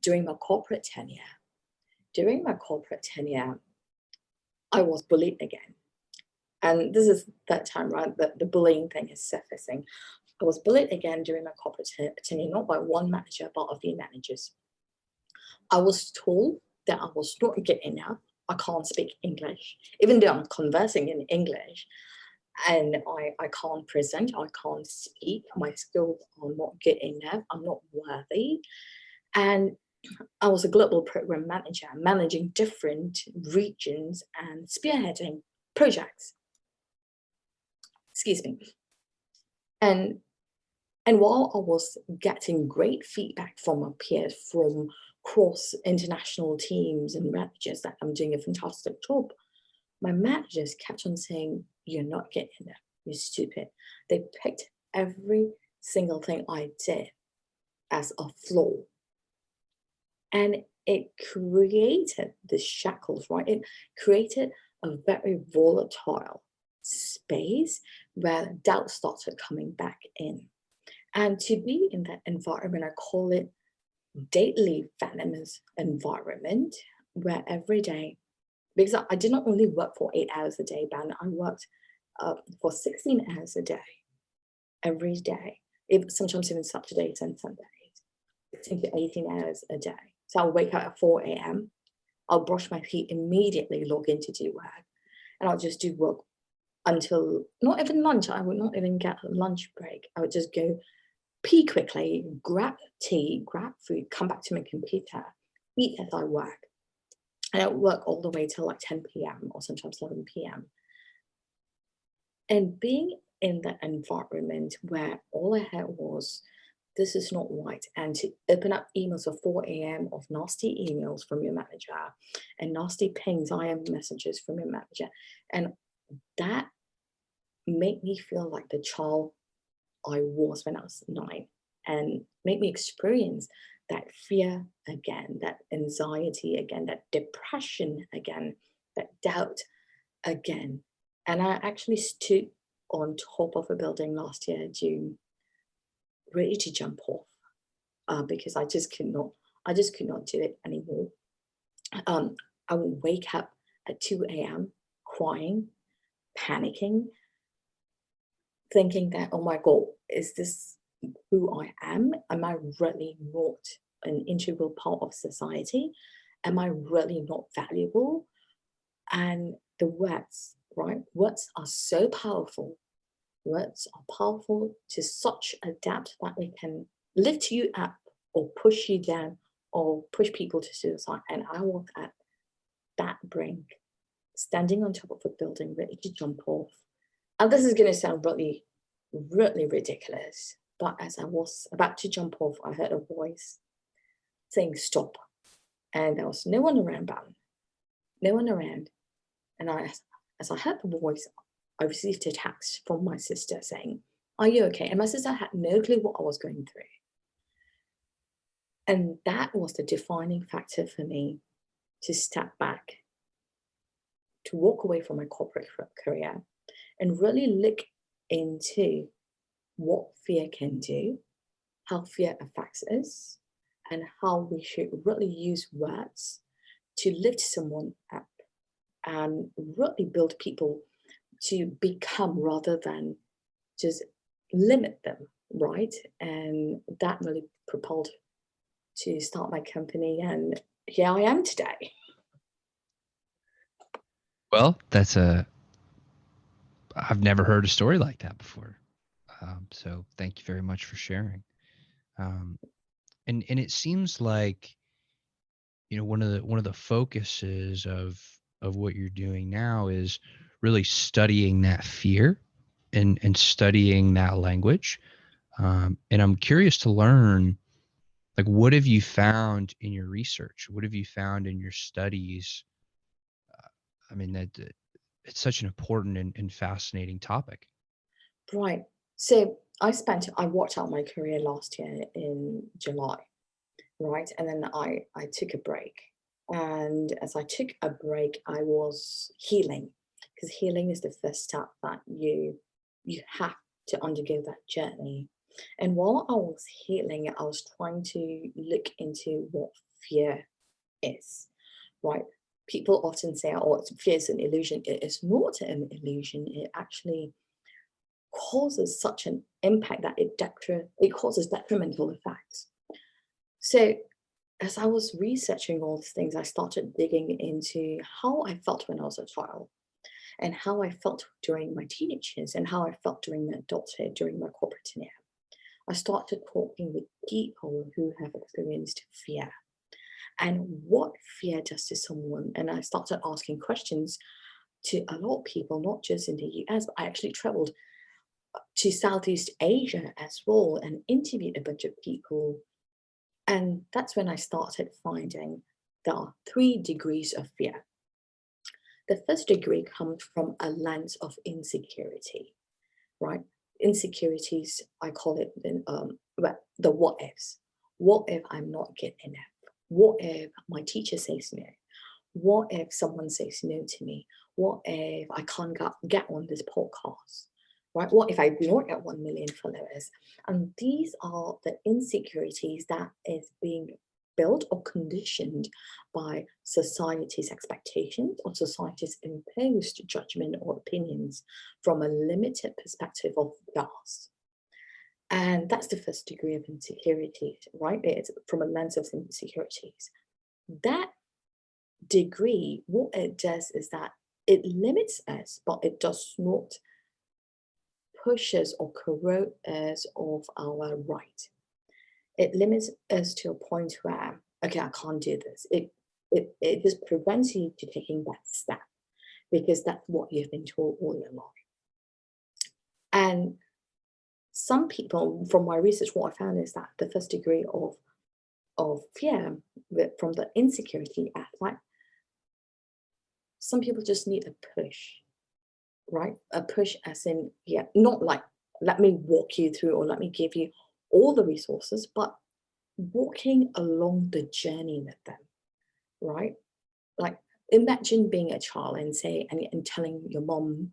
during my corporate tenure, I was bullied again. And this is that time, right? The bullying thing is surfacing. I was bullied again during my corporate tenure, not by one manager, but a few managers. I was told that I was not good enough. I can't speak English, even though I'm conversing in English. And I can't present, I can't speak, my skills are not good enough, I'm not worthy. And I was a global program manager, managing different regions and spearheading projects. Excuse me. And while I was getting great feedback from my peers, from cross international teams and managers, that I'm doing a fantastic job, my managers kept on saying, "You're not getting enough, you're stupid." They picked every single thing I did as a flaw. And it created the shackles, right? It created a very volatile space where doubt started coming back in. And to be in that environment, I call it daily venomous environment, where every day, because I did not only work for 8 hours a day, but I worked for 16 hours a day, every day, sometimes even Saturdays and Sundays, 16 to 18 hours a day. So I'll wake up at 4 a.m., I'll brush my teeth, immediately log in to do work, and I'll just do work until, not even lunch, I would not even get a lunch break. I would just go pee quickly, grab tea, grab food, come back to my computer, eat as I work. And I would work all the way till like 10 p.m. or sometimes 11 p.m. And being in that environment where all I had was, this is not right, and to open up emails at 4 a.m. of nasty emails from your manager and nasty pings, IM messages from your manager, and that made me feel like the child I was when I was 9, and made me experience that fear again, that anxiety again, that depression again, that doubt again. And I actually stood on top of a building last year, June, ready to jump off, because I just could not do it anymore. I would wake up at 2 a.m. crying, panicking, thinking that, oh my God, is this who I am? Am I really not an integral part of society? Am I really not valuable? And the words, right? Words are so powerful. Words are powerful to such a depth that they can lift you up or push you down or push people to suicide. And I was at that brink, standing on top of a building, ready to jump off. And this is going to sound really, really ridiculous, but as I was about to jump off, I heard a voice saying, "Stop." And there was no one around, no one around. And as I heard the voice, I received a text from my sister saying, "Are you okay?" And my sister had no clue what I was going through. And that was the defining factor for me to step back, to walk away from my corporate career and really look into what fear can do, how fear affects us, and how we should really use words to lift someone up and really build people to become rather than just limit them, right? And that really propelled to start my company, and here I am today. Well, I've never heard a story like that before. So thank you very much for sharing. And it seems like, one of the focuses of what you're doing now is really studying that fear and studying that language. And I'm curious to learn, like, what have you found in your research? What have you found in your studies? I mean, that it's such an important and fascinating topic. Right. So I walked out my career last year in July, right? And then I took a break. And as I took a break, I was healing, because healing is the first step that you have to undergo that journey. And while I was healing, I was trying to look into what fear is, right? People often say, oh, fear is an illusion. It is not an illusion. It actually causes such an impact that it causes detrimental effects. So as I was researching all these things, I started digging into how I felt when I was a child and how I felt during my teenage years and how I felt during my adulthood, during my corporate tenure. I started talking with people who have experienced fear and what fear does to someone. And I started asking questions to a lot of people, not just in the US, but I actually traveled to Southeast Asia as well and interviewed a bunch of people. And that's when I started finding there are 3 degrees of fear. The first degree comes from a lens of insecurity, right? Insecurities, I call it the what ifs. What if I'm not good enough? What if my teacher says no? What if someone says no to me? What if I can't get on this podcast? Right? What if I do not get 1 million followers? And these are the insecurities that is being built or conditioned by society's expectations or society's imposed judgment or opinions from a limited perspective of theirs. And that's the first degree of insecurity, right? It's from a lens of insecurities. That degree, what it does is that it limits us, but it does not push us or corrode us of our right. It limits us to a point where, okay, I can't do this. It just prevents you to taking that step because that's what you've been told all your life. And some people, from my research, what I found is that the first degree of fear from the insecurity aspect, some people just need a push, right? A push as in, yeah, not like, let me walk you through or let me give you all the resources, but walking along the journey with them, right? Like imagine being a child and telling your mom,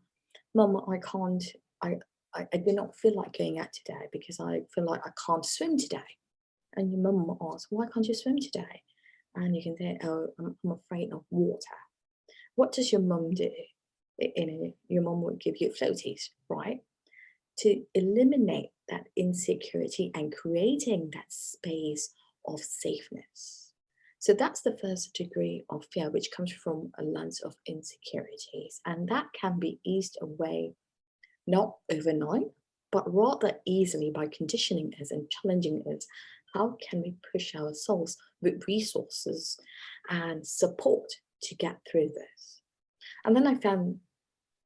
I can't, I do not feel like going out today because I feel like I can't swim today. And your mum asks, why can't you swim today? And you can say, oh, I'm afraid of water. What does your mum do? Your mum would give you floaties, right? To eliminate that insecurity and creating that space of safeness. So that's the first degree of fear, which comes from a lens of insecurities. And that can be eased away, not overnight, but rather easily by conditioning us and challenging us. How can we push ourselves with resources and support to get through this? And then I found,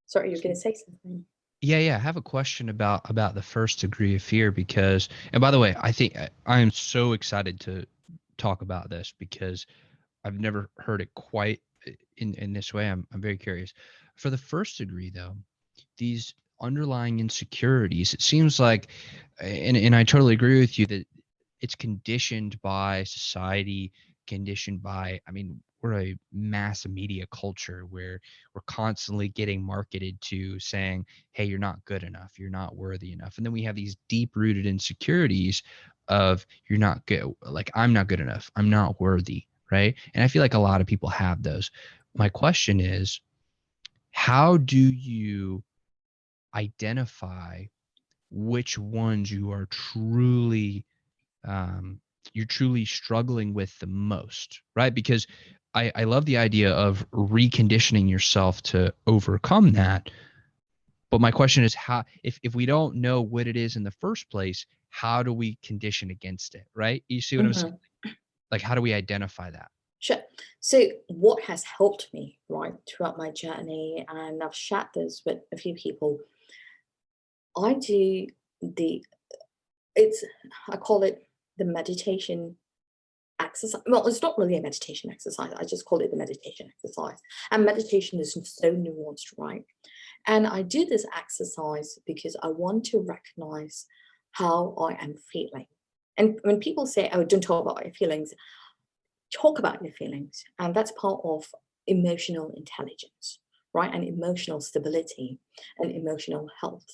sorry, you're going to say something. Yeah. I have a question about the first degree of fear because, and by the way, I think I am so excited to talk about this because I've never heard it quite in this way. I'm very curious. For the first degree, though, these underlying insecurities, it seems like, and I totally agree with you that it's conditioned by society, conditioned by, I mean, we're a mass media culture where we're constantly getting marketed to saying, hey, you're not good enough, you're not worthy enough. And then we have these deep rooted insecurities of you're not good, like I'm not good enough, I'm not worthy, right? And I feel like a lot of people have those. My question is, how do you identify which ones you are truly you're truly struggling with the most, right? Because I love the idea of reconditioning yourself to overcome that. But my question is how, if we don't know what it is in the first place, how do we condition against it, right? You see what I'm saying? Mhm. Like, how do we identify that? Sure. So, what has helped me, right, throughout my journey, and I've shared this with a few people, I do the, it's, I call it the meditation exercise. Well, it's not really a meditation exercise. I just call it the meditation exercise. And meditation is so nuanced, right? And I do this exercise because I want to recognize how I am feeling. And when people say, oh, don't talk about your feelings, talk about your feelings. And that's part of emotional intelligence, right? And emotional stability and emotional health.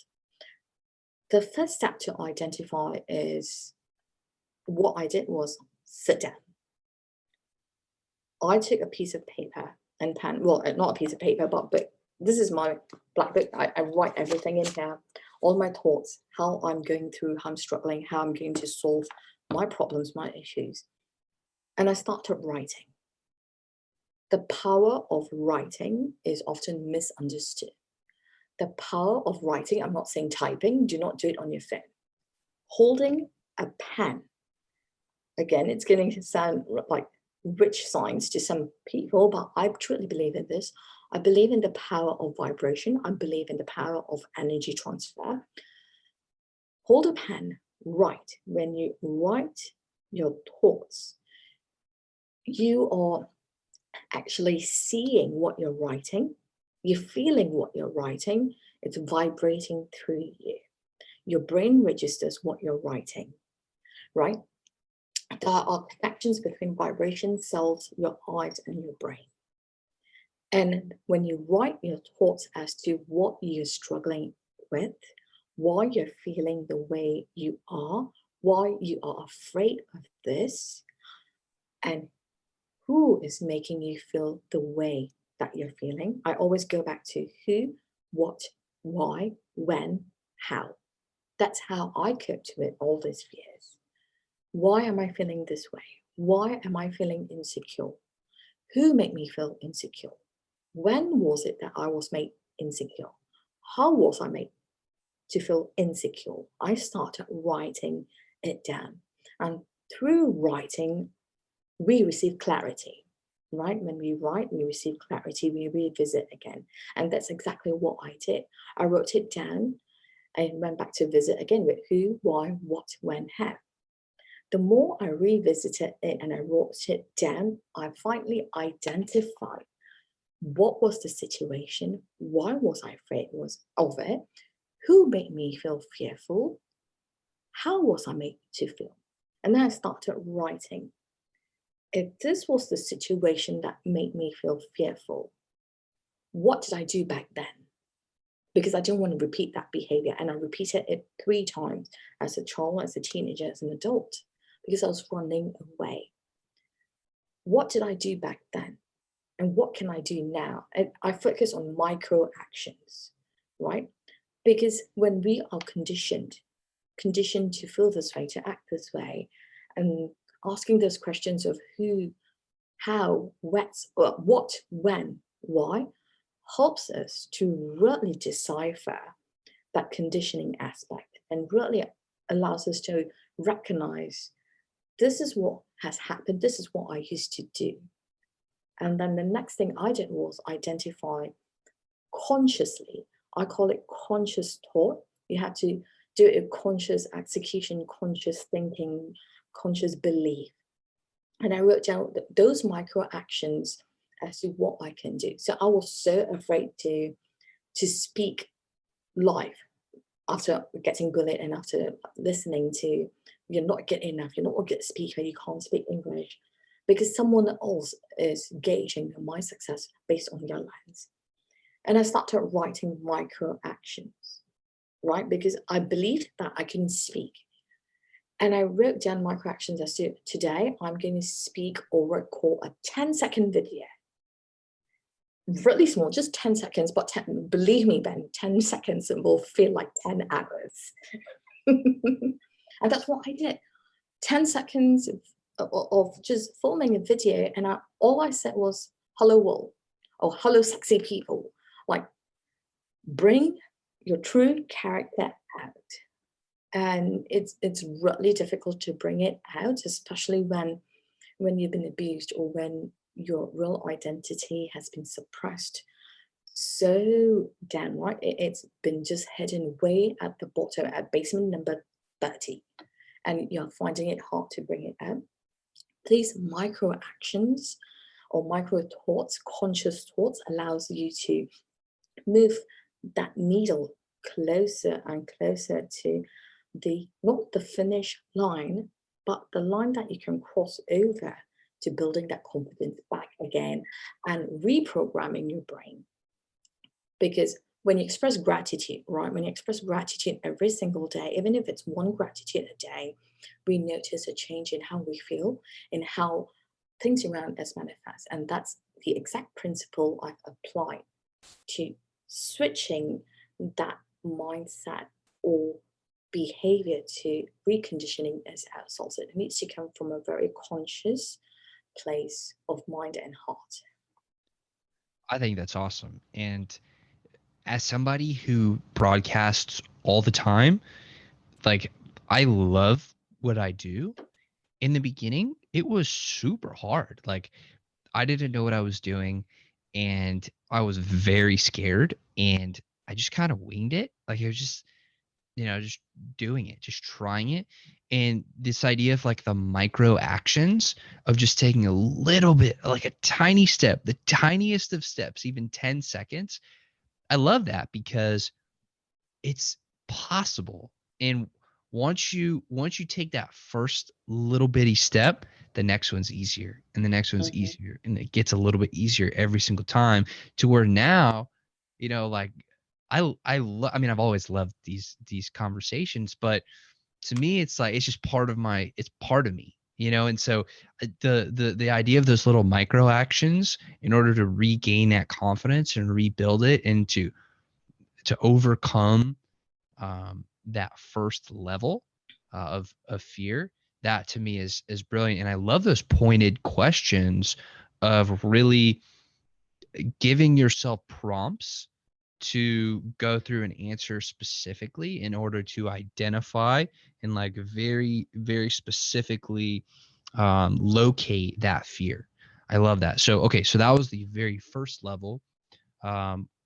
The first step to identify is what I did was sit down. I took a piece of paper and pen, well, not a piece of paper, but book. This is my black book. I write everything in here, all my thoughts, how I'm going through, how I'm struggling, how I'm going to solve my problems, my issues. And I started writing. The power of writing is often misunderstood. The power of writing, I'm not saying typing, do not do it on your phone. Holding a pen, again, it's going to sound like rich science to some people, but I truly believe in this. I believe in the power of vibration. I believe in the power of energy transfer. Hold a pen, write. When you write your thoughts, you are actually seeing what you're writing. You're feeling what you're writing. It's vibrating through you. Your brain registers what you're writing, right? There are connections between vibration cells, your eyes, and your brain. And when you write your thoughts as to what you're struggling with, why you're feeling the way you are, why you are afraid of this, and who is making you feel the way that you're feeling. I always go back to who, what, why, when, how. That's how I coped with all these fears. Why am I feeling this way? Why am I feeling insecure? Who made me feel insecure? When was it that I was made insecure? How was I made to feel insecure? I started writing it down. And through writing, we receive clarity, right? When we write, we receive clarity, we revisit again. And that's exactly what I did. I wrote it down and went back to visit again with who, why, what, when, how. The more I revisited it and I wrote it down, I finally identified what was the situation, why was I afraid of it, who made me feel fearful, how was I made to feel. And then I started writing. If this was the situation that made me feel fearful, what did I do back then? Because I didn't want to repeat that behavior. And I repeated it 3 times as a child, as a teenager, as an adult, because I was running away. What did I do back then? And what can I do now? And I focus on micro actions, right? Because when we are conditioned to feel this way, to act this way, and asking those questions of who, how, what, when, why, helps us to really decipher that conditioning aspect and really allows us to recognize this is what has happened, this is what I used to do. And then the next thing I did was identify consciously. I call it conscious thought. You have to do it with conscious execution, conscious thinking, conscious belief. And I wrote down those micro actions as to what I can do. So I was so afraid to speak live after getting bullied and after listening to you're not good enough, you're not a good speaker, you can't speak English, because someone else is gauging my success based on your lens. And I started writing micro actions, right? Because I believed that I can speak. And I wrote down micro actions as to today, I'm going to speak or record a 10-second video. Really small, just 10 seconds, but believe me, Ben, 10 seconds will feel like 10 hours. And that's what I did. 10 seconds of just filming a video, and all I said was, hello world, or hello sexy people. Like, bring your true character out. And it's really difficult to bring it out, especially when you've been abused or when your real identity has been suppressed so downright. It's been just hidden way at the bottom, at basement number 30, and you're finding it hard to bring it out. These micro actions or micro thoughts, conscious thoughts, allows you to move that needle closer and closer to not the finish line, but the line that you can cross over to building that confidence back again and reprogramming your brain. Because when you express gratitude, right, when you express gratitude every single day, even if it's one gratitude a day, we notice a change in how we feel, in how things around as manifest. And that's the exact principle I've applied to switching that mindset or behavior to reconditioning as outsource. It needs to come from a very conscious place of mind and heart. I think that's awesome. And as somebody who broadcasts all the time, like I love what I do. In the beginning, it was super hard. Like I didn't know what I was doing and I was very scared and I just kind of winged it. Like it was just, just doing it, just trying it. And this idea of like the micro actions of just taking a little bit, like a tiny step, the tiniest of steps, even 10 seconds. I love that because it's possible. And once you take that first little bitty step, the next one's easier and the next one's Mhm. easier and it gets a little bit easier every single time to where now, like I mean I've always loved these conversations, but to me it's like it's just it's part of me, and so the idea of those little micro actions in order to regain that confidence and rebuild it and to overcome that first level of fear, that to me is brilliant. And I love those pointed questions of really giving yourself prompts to go through and answer specifically in order to identify and like very very specifically locate that fear. I love that. So okay, so that was the very first level.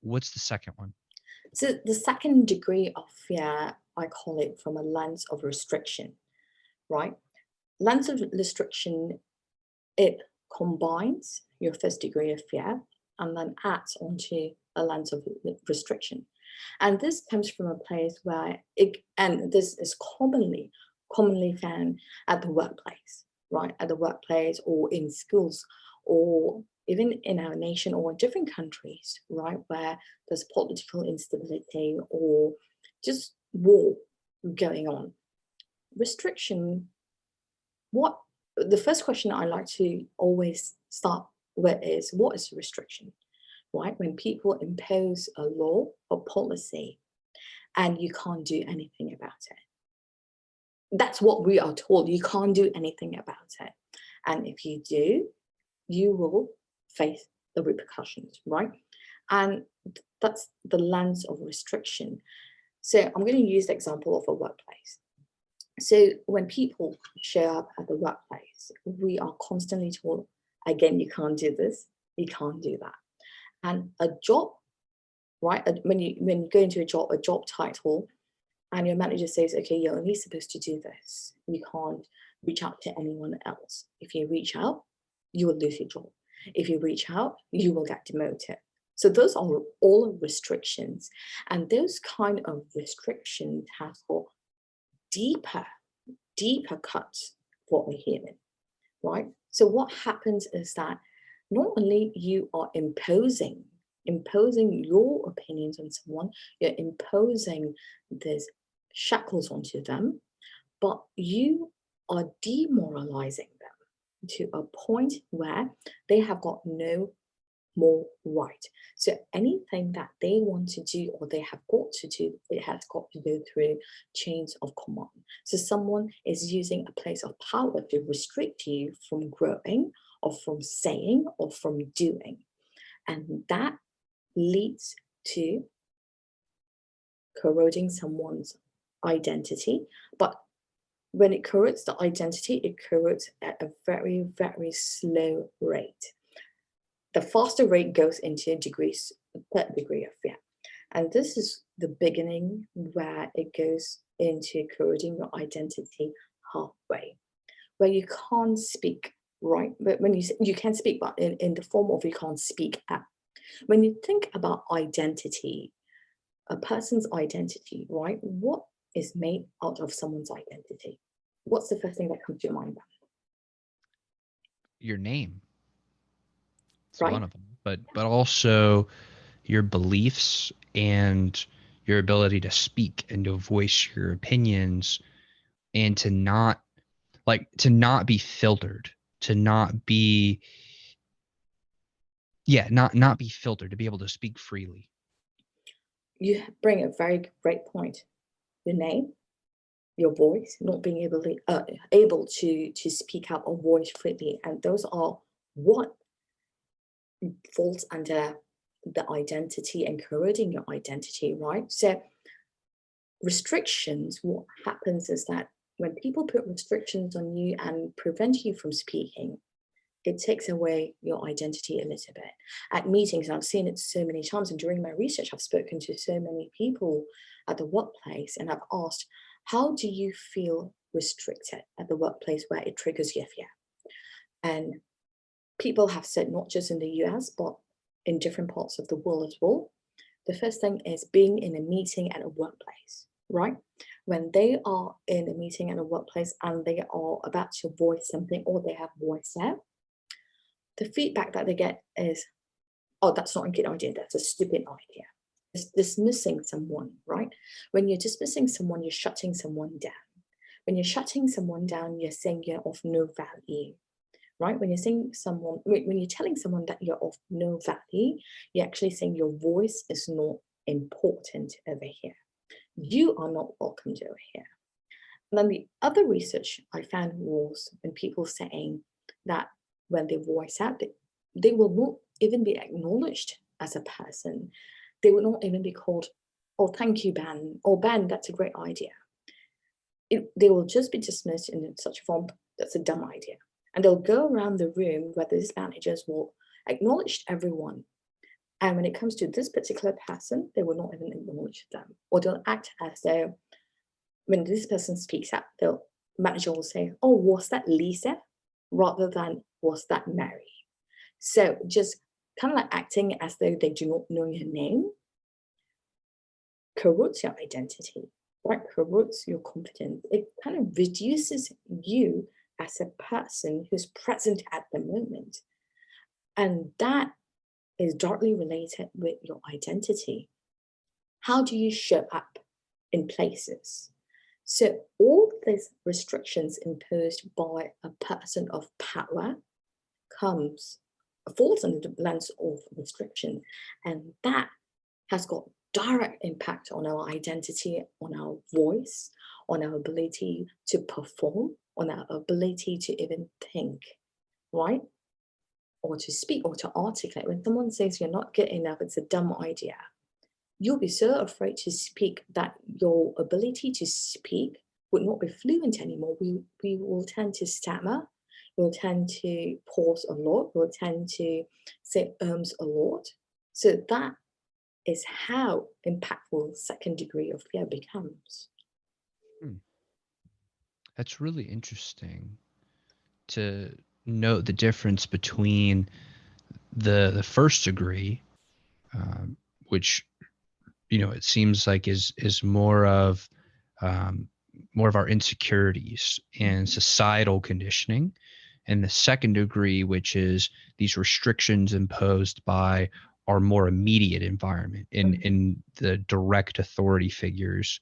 What's the second one? So the second degree of fear, I call it from a lens of restriction, right? Lens of restriction, it combines your first degree of fear and then adds onto a lens of restriction. And this comes from a place where and this is commonly found at the workplace, right? At the workplace or in schools or even in our nation or in different countries, right? Where there's political instability or just war going on. Restriction, what the first question I like to always start with is what is restriction, right? When people impose a law or policy and you can't do anything about it. That's what we are told. You can't do anything about it. And if you do, you will face the repercussions, right? And that's the lens of restriction. So I'm going to use the example of a workplace. So when people show up at the workplace, we are constantly told, again, you can't do this, you can't do that. And a job, right? When you go into a job title, and your manager says, okay, you're only supposed to do this. You can't reach out to anyone else. If you reach out, you will lose your job. If you reach out, you will get demoted. So those are all restrictions. And those kind of restrictions have got deeper, deeper cuts for a human, right? So what happens is that not only you are imposing your opinions on someone, you're imposing these shackles onto them, but you are demoralizing them to a point where they have got no more right. So anything that they want to do or they have got to do, it has got to go through chains of command. So someone is using a place of power to restrict you from growing or from saying or from doing. And that leads to corroding someone's identity. But when it corrodes the identity, it corrodes at a very, very slow rate. The faster rate goes into third degree of fear. And this is the beginning where it goes into corroding your identity halfway, where you can't speak, right? But when you can speak, but in the form of you can't speak at. When you think about identity, a person's identity, right? What is made out of someone's identity? What's the first thing that comes to your mind, Your name. It's right? one of them, but also your beliefs and your ability to speak and to voice your opinions and to not be filtered, to not be, not be filtered, to be able to speak freely. You bring a very great point. Your name, your voice, not being able to speak out or voice freely, and those are what falls under the identity and corroding your identity, right? So restrictions, what happens is that when people put restrictions on you and prevent you from speaking, it takes away your identity a little bit. At meetings, and I've seen it so many times, and during my research, I've spoken to so many people at the workplace, and I've asked, how do you feel restricted at the workplace where it triggers your fear? And people have said, not just in the US, but in different parts of the world as well. The first thing is being in a meeting at a workplace, right? When they are in a meeting at a workplace and they are about to voice something or they have voiced out, the feedback that they get is, oh, that's not a good idea. That's a stupid idea. It's dismissing someone, right? When you're dismissing someone, you're shutting someone down. When you're shutting someone down, you're saying you're of no value, right? When you're saying someone, when you're telling someone that you're of no value, you're actually saying your voice is not important over here. You are not welcomed over here. And then the other research I found was when people saying that when they voice out, they will not even be acknowledged as a person. They will not even be called, oh, thank you, Ben, or Ben, that's a great idea. They will just be dismissed in such a form, that's a dumb idea. And they'll go around the room where these managers will acknowledge everyone. And when it comes to this particular person, they will not even acknowledge them. Or they'll act as though when this person speaks out, the manager will say, oh, was that Lisa? Rather than, was that Mary? So just kind of like acting as though they do not know your name corrodes your identity, right? Corrodes your confidence. It kind of reduces you as a person who's present at the moment. And that is directly related with your identity. How do you show up in places? So all these restrictions imposed by a person of power falls under the lens of restriction. And that has got direct impact on our identity, on our voice, on our ability to perform, on our ability to even think, right? Or to speak or to articulate. When someone says you're not good enough, it's a dumb idea, you'll be so afraid to speak that your ability to speak would not be fluent anymore. We will tend to stammer, we'll tend to pause a lot, we'll tend to say a lot. So that is how impactful second degree of fear becomes. That's really interesting to note the difference between the first degree, which it seems like is more of our insecurities and societal conditioning, and the second degree, which is these restrictions imposed by our more immediate environment in the direct authority figures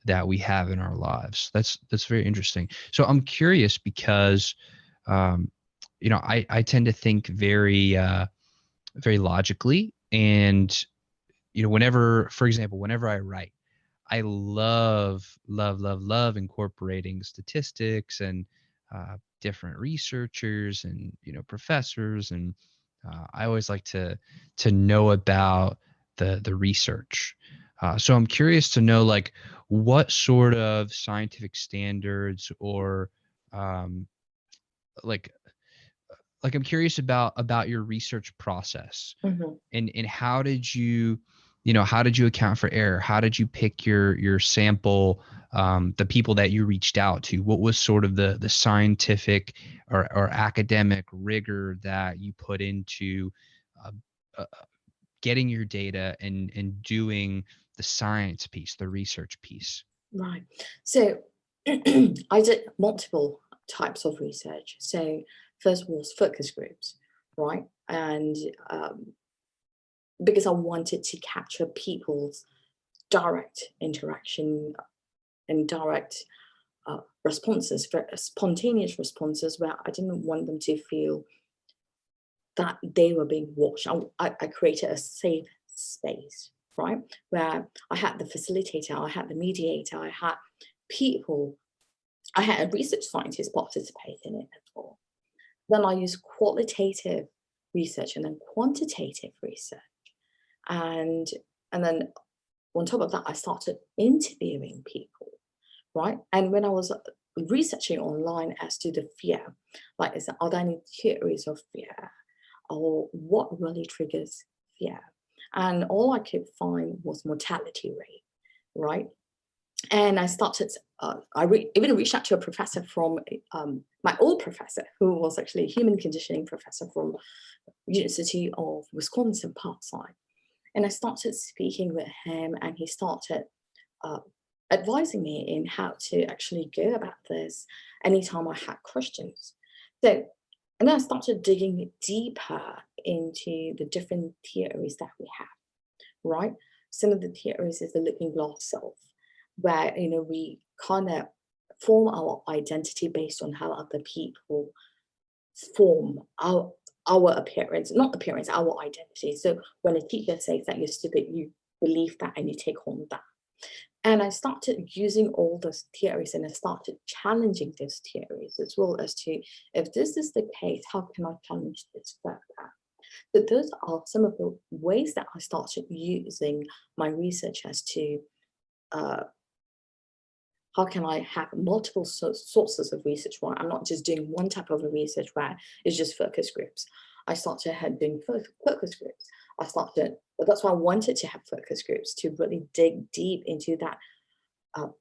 that we have in our lives. That's very interesting. So I'm curious because I tend to think very very logically, and for example, whenever I write, I love incorporating statistics and different researchers and professors, and I always like to know about the research. So I'm curious to know, like, what sort of scientific standards or like I'm curious about your research process. Mhm. And how did you account for error? How did you pick your sample, the people that you reached out to? What was sort of the scientific or academic rigor that you put into uh, uh, getting your data and doing the science piece, the research piece? Right. So I did multiple types of research. So first was focus groups, right? And because I wanted to capture people's direct interaction and direct responses, spontaneous responses, where I didn't want them to feel that they were being watched. I created a safe space, right? Where I had the facilitator, I had the mediator, I had people, I had a research scientist participate in it as well. Then I used qualitative research and then quantitative research. And and then on top of that, I started interviewing people, right? And when I was researching online as to the fear, like, are there any theories of fear? Or what really triggers fear? And all I could find was mortality rate, right? And I started, even reached out to a professor from my old professor, who was actually a human conditioning professor from University of Wisconsin Parkside. And I started speaking with him, and he started uh, advising me in how to actually go about this anytime I had questions. So, and then I started digging deeper into the different theories that we have, right? Some of the theories is the looking glass self, where we kind of form our identity based on how other people form our appearance, not appearance, our identity. So when a teacher says that you're stupid, you believe that and you take on that. And I started using all those theories, and I started challenging those theories as well as to, if this is the case, how can I challenge this further? So those are some of the ways that I started using my research as to uh, how can I have multiple sources of research, right? I'm not just doing one type of a research where it's just focus groups. I started doing focus groups. But that's why I wanted to have focus groups, to really dig deep into that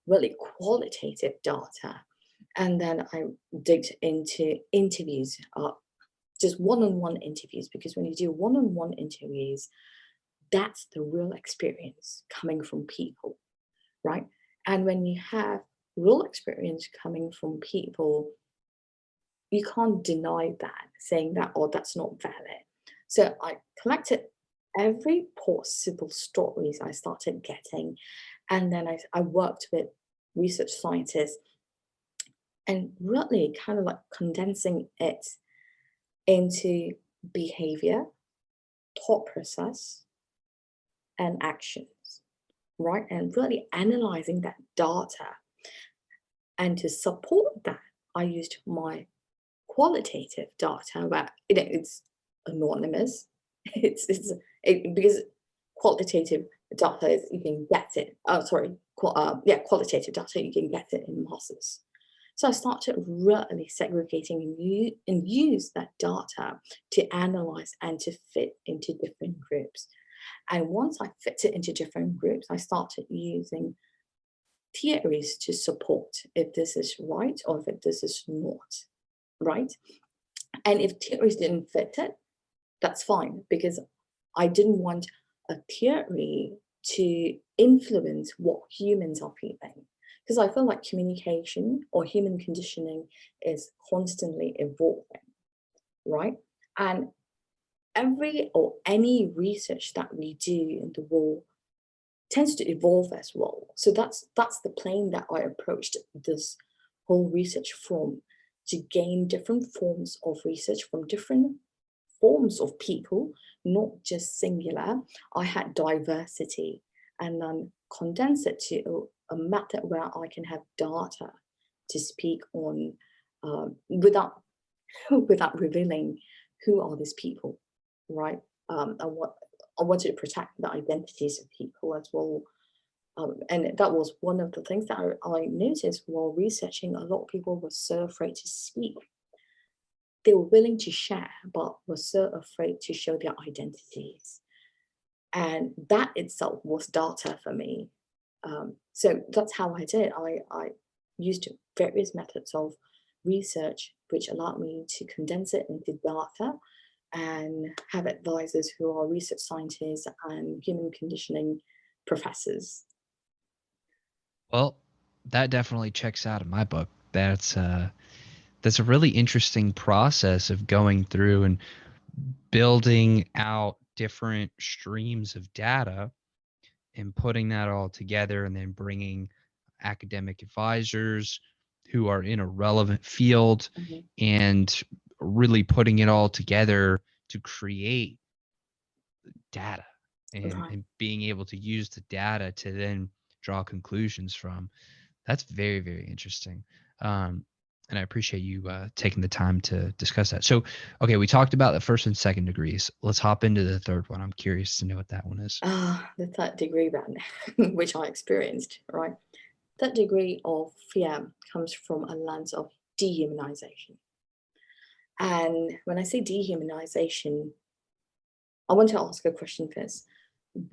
really qualitative data. And then I digged into interviews, just one-on-one interviews, because when you do one-on-one interviews, that's the real experience coming from people, right? And when you have real experience coming from people, you can't deny that, saying that, oh, that's not valid. So I collected every possible stories I started getting. And then I worked with research scientists and really kind of like condensing it into behavior, thought process, and actions, right? And really analyzing that data. And to support that, I used my qualitative data where it's anonymous. Because qualitative data is, you can get it. Oh, sorry, qualitative data, you can get it in masses. So I started really segregating and use that data to analyze and to fit into different groups. And once I fit it into different groups, I started using theories to support if this is right or if this is not right. And if theories didn't fit it, that's fine, because I didn't want a theory to influence what humans are feeling. Because I feel like communication or human conditioning is constantly evolving, right? And every or any research that we do in the world tends to evolve as well. So that's the plane that I approached this whole research from, to gain different forms of research from different forms of people, not just singular. I had diversity, and then condense it to a method where I can have data to speak on without without revealing who are these people, right? I wanted to protect the identities of people as well. And that was one of the things that I noticed while researching. A lot of people were so afraid to speak. They were willing to share, but were so afraid to show their identities. And that itself was data for me. So that's how I did. I used various methods of research, which allowed me to condense it into data and have advisors who are research scientists and human conditioning professors. Well, that definitely checks out in my book. That's a really interesting process of going through and building out different streams of data and putting that all together, and then bringing academic advisors who are in a relevant field Mhm. and really putting it all together to create data Right. and being able to use the data to then draw conclusions from. That's very, very interesting. And I appreciate you taking the time to discuss that. So, okay, we talked about the first and second degrees. Let's hop into the third one. I'm curious to know what that one is. The third degree then, which I experienced, right? Third degree of fear comes from a lens of dehumanization. And when I say dehumanization, I want to ask a question first.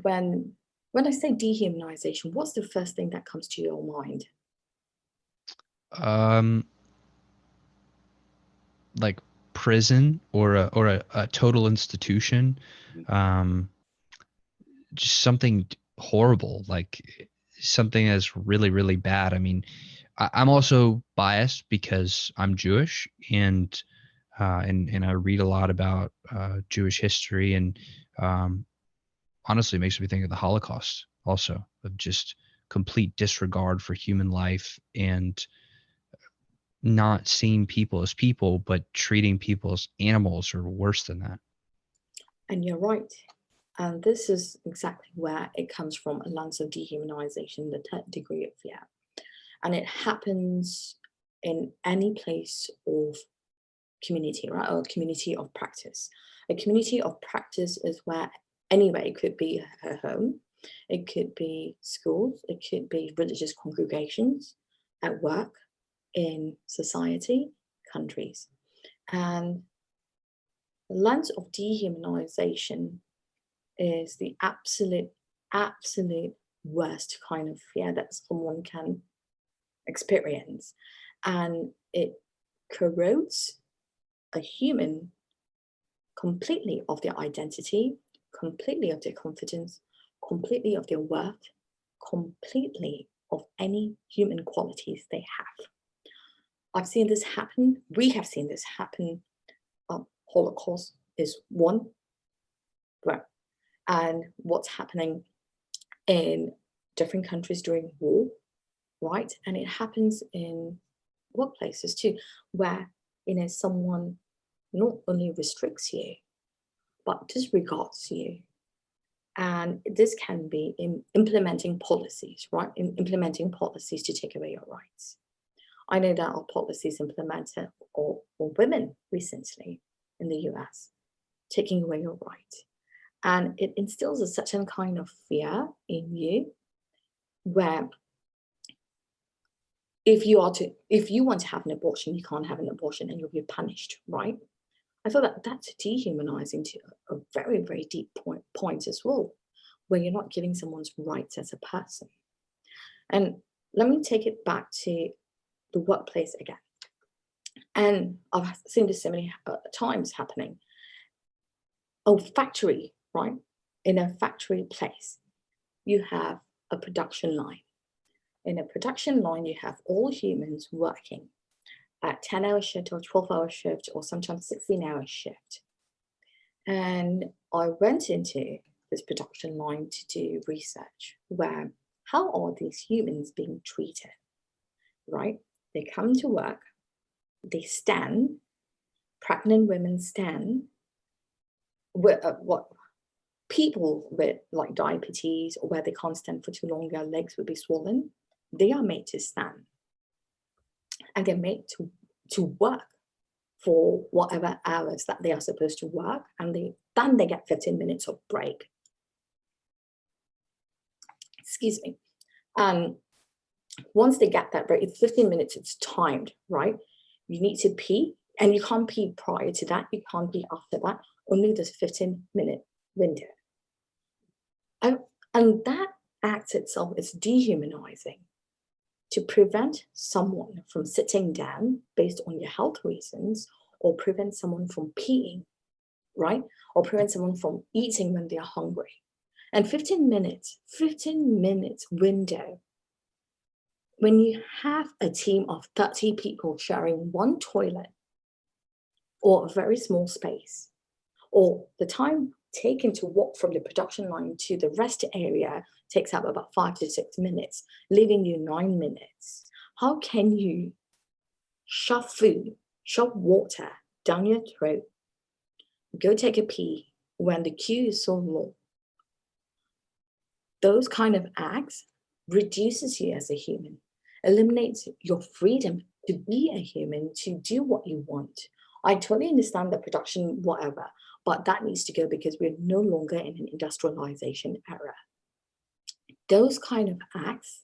When when I say dehumanization, what's the first thing that comes to your mind? Um, like prison or a total institution, um, just something horrible, like something that's really, really bad. I mean, I'm also biased because I'm Jewish, and I read a lot about Jewish history, and um, honestly, it makes me think of the Holocaust, also, of just complete disregard for human life and not seeing people as people, but treating people as animals or worse than that. And you're right. And this is exactly where it comes from, a lens of dehumanization, the third degree of fear. And it happens in any place of community, right? Or community of practice. A community of practice is where, anyway, it could be a home, it could be schools, it could be religious congregations, at work, in society, countries. And the lens of dehumanization is the absolute worst kind of fear that someone can experience. And it corrodes a human completely of their identity, completely of their confidence, completely of their worth, completely of any human qualities they have. I've seen this happen. We have seen this happen. Holocaust is one, right? And what's happening in different countries during war, right? And it happens in workplaces too, where someone not only restricts you but disregards you. And this can be in implementing policies, right? In implementing policies to take away your rights. I know that our policies implemented for women recently in the US, taking away your right. And it instills a certain kind of fear in you where if you want to have an abortion, you can't have an abortion and you'll be punished, right? I thought that that's dehumanizing to a very, very deep point as well, where you're not giving someone's rights as a person. And let me take it back to the workplace again. And I've seen this so many times happening. A factory, right? In a factory place, you have a production line. In a production line, you have all humans working at 10-hour shift or 12-hour shift or sometimes 16-hour shift. And I went into this production line to do research where how are these humans being treated, right? They come to work, they stand, pregnant women stand, what people with like diabetes or where they can't stand for too long, their legs would be swollen, they are made to stand and they're made to work for whatever hours that they are supposed to work, and then they get 15 minutes of break. Excuse me. And once they get that break, it's 15 minutes, it's timed, right? You need to pee, and you can't pee prior to that, you can't pee after that, only this 15-minute window. And, and that act itself is dehumanizing to prevent someone from sitting down based on your health reasons, or prevent someone from peeing, right? Or prevent someone from eating when they're hungry. And 15 minutes window, when you have a team of 30 people sharing one toilet or a very small space, or the time taken to walk from the production line to the rest area takes up about 5 to 6 minutes, leaving you 9 minutes. How can you shove food, shove water down your throat, go take a pee when the queue is so long. Those kind of acts reduces you as a human, eliminates your freedom to be a human, to do what you want. I totally understand the production, whatever, but that needs to go because we're no longer in an industrialization era. Those kind of acts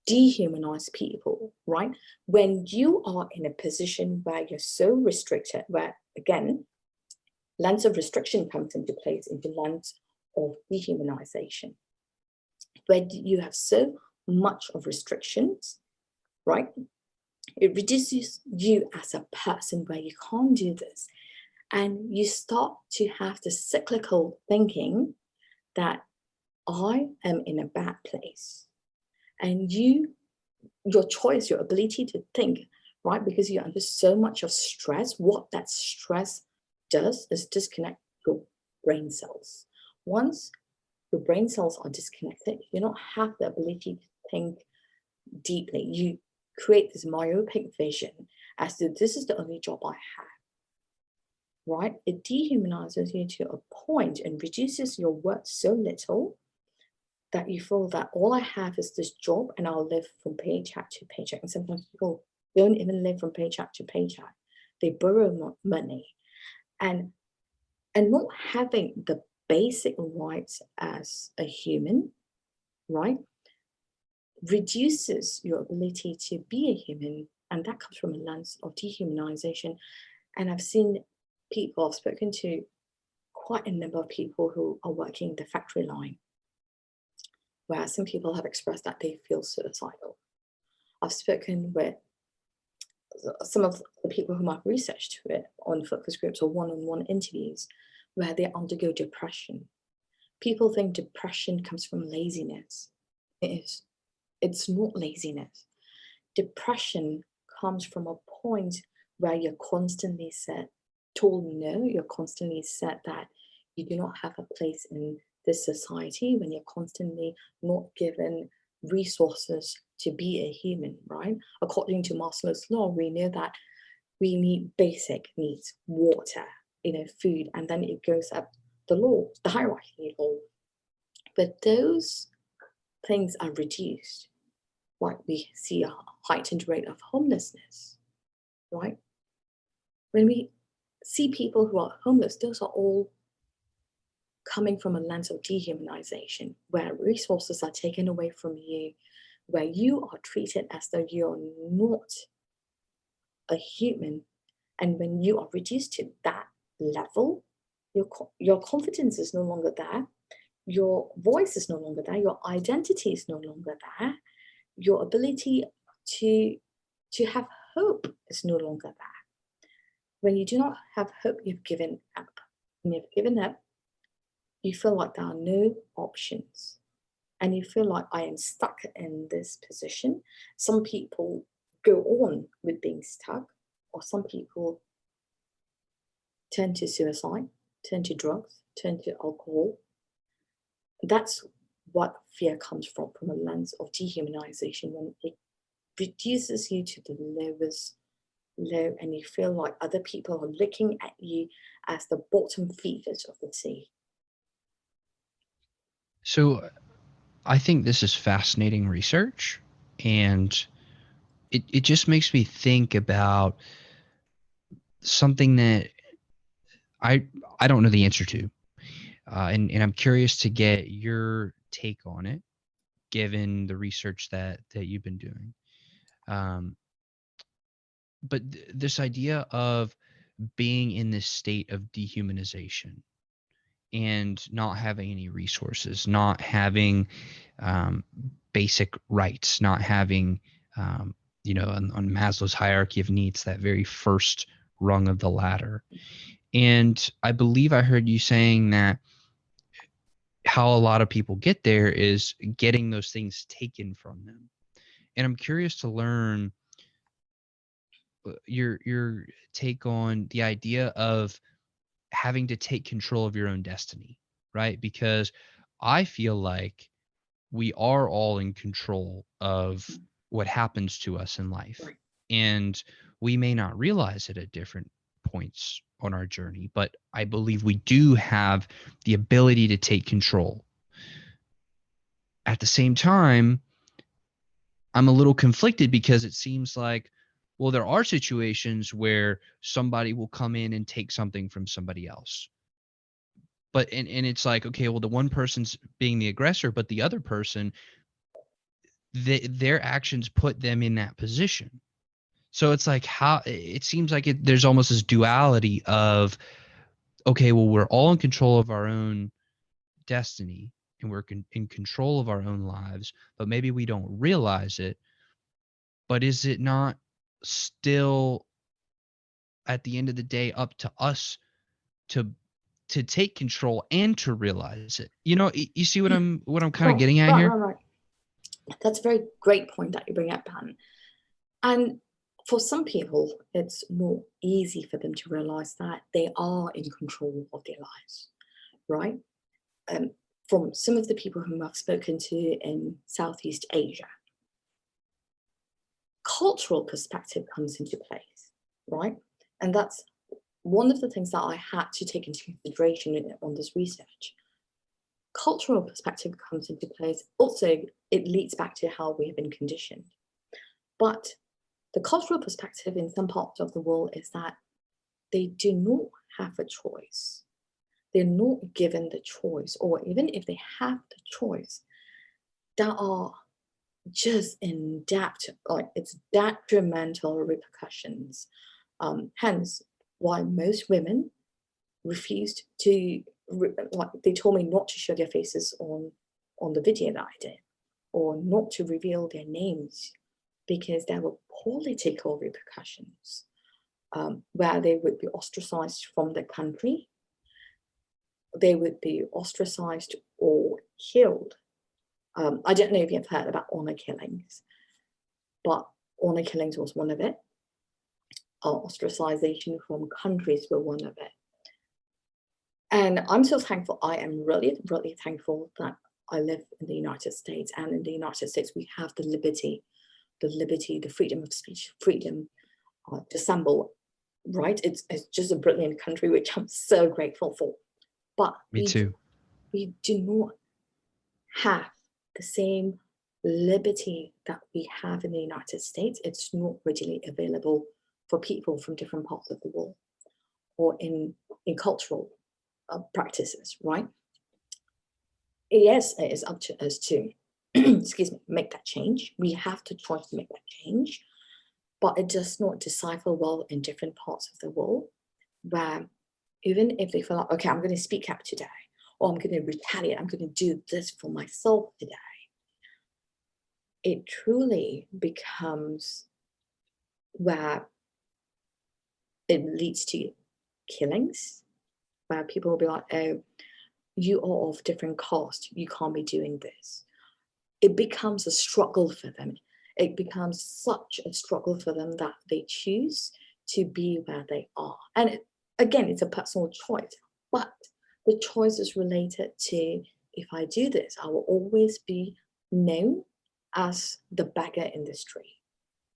dehumanize people, right? When you are in a position where you're so restricted, where again, lens of restriction comes into place into lens of dehumanization, where you have so much of restrictions, right? It reduces you as a person where you can't do this. And you start to have the cyclical thinking that I am in a bad place. And your choice, your ability to think, right? Because you're under so much of stress, what that stress does is disconnect your brain cells. Once your brain cells are disconnected, you don't have the ability to think deeply. You create this myopic vision as to this is the only job I have, right? It dehumanizes you to a point and reduces your worth so little that you feel that all I have is this job and I'll live from paycheck to paycheck. And sometimes people don't even live from paycheck to paycheck. They borrow money. And not having the basic rights as a human, right, reduces your ability to be a human. And that comes from a lens of dehumanization. And I've seen people, I've spoken to quite a number of people who are working the factory line, where some people have expressed that they feel suicidal. I've spoken with some of the people whom I've researched it on focus groups or one-on-one interviews, where they undergo depression. People think depression comes from laziness. It is. It's not laziness. Depression comes from a point where you're constantly told no, you're constantly said that you do not have a place in this society, when you're constantly not given resources to be a human, right? According to Maslow's law, we know that we need basic needs, water, food, and then it goes up the law, the hierarchy law. But those things are reduced. Right? We see a heightened rate of homelessness, right? When we see people who are homeless, those are all coming from a lens of dehumanization, where resources are taken away from you, where you are treated as though you're not a human. And when you are reduced to that level, your confidence is no longer there, your voice is no longer there, your identity is no longer there, your ability to have hope is no longer there. When you do not have hope, you've given up. When you've given up, you feel like there are no options. And you feel like I am stuck in this position. Some people go on with being stuck, or some people turn to suicide, turn to drugs, turn to alcohol. That's what fear comes from a lens of dehumanization, when it reduces you to the lowest low and you feel like other people are looking at you as the bottom feeders of the sea. So I think this is fascinating research, and it just makes me think about something that I don't know the answer to. And I'm curious to get your take on it, given the research that you've been doing. But this idea of being in this state of dehumanization and not having any resources, not having basic rights, not having, on Maslow's hierarchy of needs, that very first rung of the ladder. And I believe I heard you saying that how a lot of people get there is getting those things taken from them. And I'm curious to learn your take on the idea of having to take control of your own destiny, right? Because I feel like we are all in control of what happens to us in life. Right. And we may not realize it at different points on our journey, but I believe we do have the ability to take control. At the same time, I'm a little conflicted because it seems like, well, there are situations where somebody will come in and take something from somebody else. But and it's like, okay, well, the one person's being the aggressor, but the other person, their actions put them in that position. So it's like, how it seems like there's almost this duality of, okay, well, we're all in control of our own destiny and we're in control of our own lives, but maybe we don't realize it. But is it not still at the end of the day up to us to take control and to realize it? You know, you see what I'm kind of Right, getting at right, here? right, right. That's a very great point that you bring up, Dan. And for some people, it's more easy for them to realize that they are in control of their lives, right? From some of the people whom I've spoken to in Southeast Asia, cultural perspective comes into place, right? And that's one of the things that I had to take into consideration on this research. Cultural perspective comes into place. Also, it leads back to how we have been conditioned. But the cultural perspective in some parts of the world is that they do not have a choice. They're not given the choice, or even if they have the choice, there are just in depth, like it's detrimental repercussions. Hence, why most women refused to, like they told me not to show their faces on the video that I did, or not to reveal their names, because there were political repercussions, where they would be ostracized from the country, they would be ostracized or killed. I don't know if you've heard about honor killings, but honor killings was one of it. Ostracization from countries were one of it. And I'm so thankful. I am really, really thankful that I live in the United States. And in the United States, we have the liberty, the freedom of speech, freedom to assemble, right? It's just a brilliant country, which I'm so grateful for. But Me too. we do not have the same liberty that we have in the United States. It's not readily available for people from different parts of the world, or in cultural practices, right? Yes, it is up to us to, excuse me, make that change. We have the choice to make that change, but it does not decipher well in different parts of the world, where even if they feel like, okay, I'm going to speak up today, or I'm going to retaliate, I'm going to do this for myself today, it truly becomes where it leads to killings, where people will be like, oh, you are of different caste, you can't be doing this. It becomes a struggle for them. It becomes such a struggle for them that they choose to be where they are. And again, it's a personal choice, but the choice is related to, if I do this, I will always be known as the beggar in the street,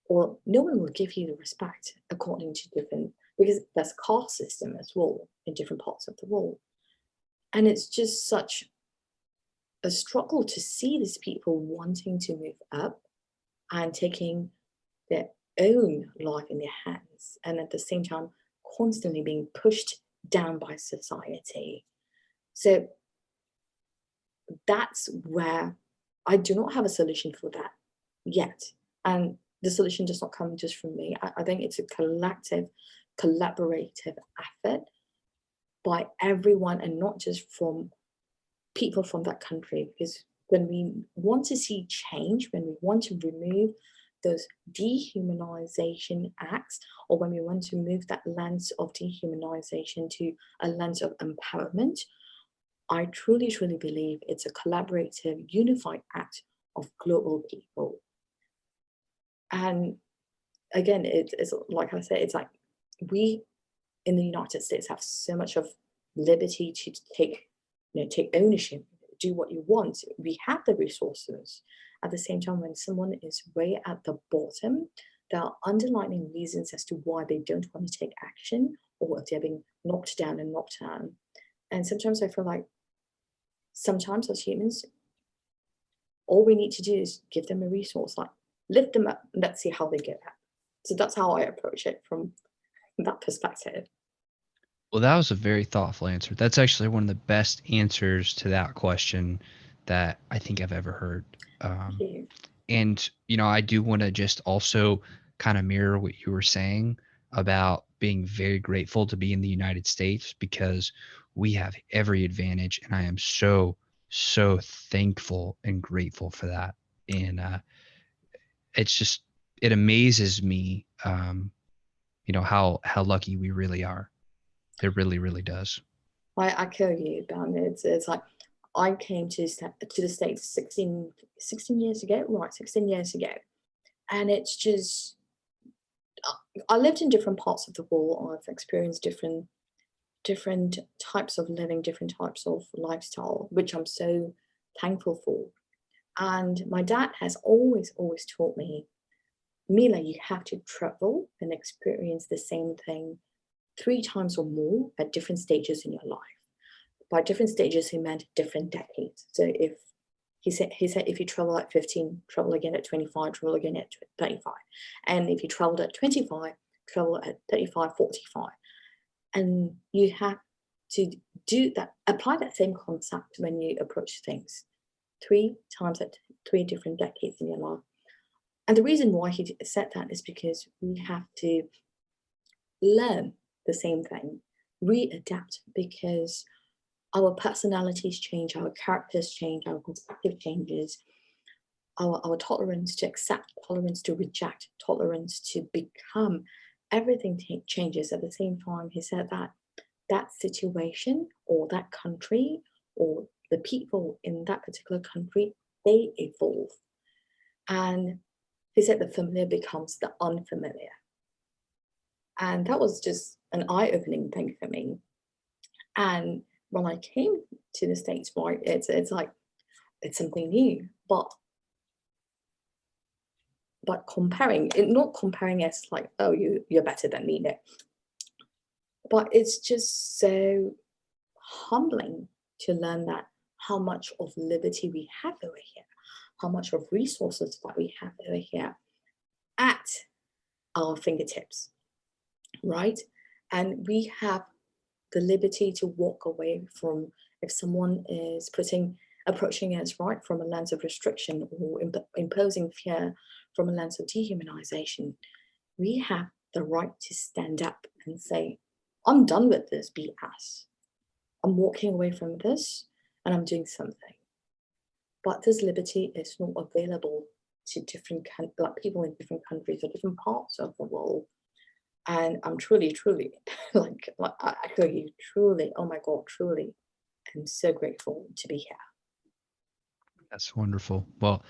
or no one will give you the respect according to different, because there's caste system as well in different parts of the world. And it's just such a struggle to see these people wanting to move up and taking their own life in their hands, and at the same time constantly being pushed down by society. So that's where I do not have a solution for that yet. And the solution does not come just from me. I think it's a collective, collaborative effort by everyone, and not just from people from that country. Because when we want to see change, when we want to remove those dehumanization acts, or when we want to move that lens of dehumanization to a lens of empowerment, I truly, truly believe it's a collaborative, unified act of global people. And again, it's like I said, it's like we in the United States have so much of liberty to take, take ownership, do what you want. We have the resources. At the same time, when someone is way at the bottom, there are underlying reasons as to why they don't want to take action, or if they're being knocked down and knocked down. And sometimes I feel like sometimes as humans, all we need to do is give them a resource, like lift them up, and let's see how they get up. So that's how I approach it from that perspective. Well, that was a very thoughtful answer. That's actually one of the best answers to that question that I think I've ever heard. Thank Um, you. and, I do want to just also kind of mirror what you were saying about being very grateful to be in the United States, because we have every advantage. And I am so, so thankful and grateful for that. And it's just, it amazes me, how lucky we really are. It really, really does. I echo you, Ben. It's like I came to the States 16 years ago, right? 16 years ago. And it's just, I lived in different parts of the world. I've experienced different types of living, different types of lifestyle, which I'm so thankful for. And my dad has always taught me, Mila, you have to travel and experience the same thing 3 times or more at different stages in your life. By different stages, he meant different decades. So if he said if you travel at 15, travel again at 25, travel again at 35. And if you traveled at 25, travel at 35, 45. And you have to do that, apply that same concept when you approach things 3 times at 3 different decades in your life. And the reason why he said that is because we have to learn the same thing, readapt, because our personalities change, our characters change, our perspective changes, our tolerance to accept, tolerance to reject, tolerance to become, everything changes. At the same time, he said that that situation or that country or the people in that particular country, they evolve. And he said the familiar becomes the unfamiliar. And that was just an eye-opening thing for me. And when I came to the States, right, it's like it's something new, but comparing it, not comparing as like, oh, you're better than me, no. But it's just so humbling to learn that how much of liberty we have over here, how much of resources that we have over here at our fingertips, right? And we have the liberty to walk away from, if someone is approaching us, right, from a lens of restriction or imposing fear from a lens of dehumanization. We have the right to stand up and say, I'm done with this BS. I'm walking away from this and I'm doing something. But this liberty is not available to like people in different countries or different parts of the world. And I'm truly, like I echo you, truly, oh my God, truly, I'm so grateful to be here. That's wonderful. Well,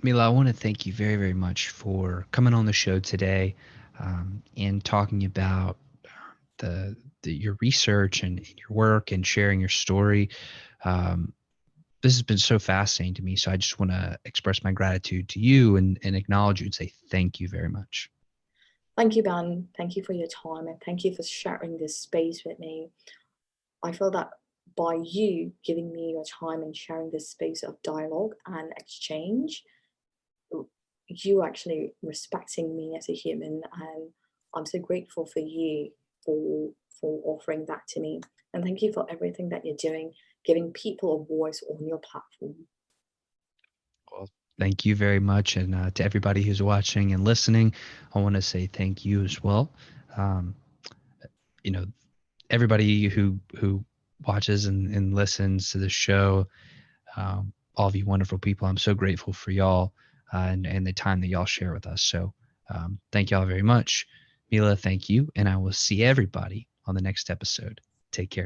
Mila, I want to thank you very, very much for coming on the show today, and talking about your research and your work and sharing your story. Um, this has been so fascinating to me. So I just want to express my gratitude to you and acknowledge you and say thank you very much. Thank you, Ben. Thank you for your time and thank you for sharing this space with me. I feel that by you giving me your time and sharing this space of dialogue and exchange, you actually respecting me as a human, and I'm so grateful for you for offering that to me. And thank you for everything that you're doing, giving people a voice on your platform. Well, thank you very much. And to everybody who's watching and listening, I want to say thank you as well. Um, you know, everybody who watches and listens to the show, all of you wonderful people, I'm so grateful for y'all, and the time that y'all share with us. So thank y'all very much. Mila, thank you. And I will see everybody on the next episode. Take care.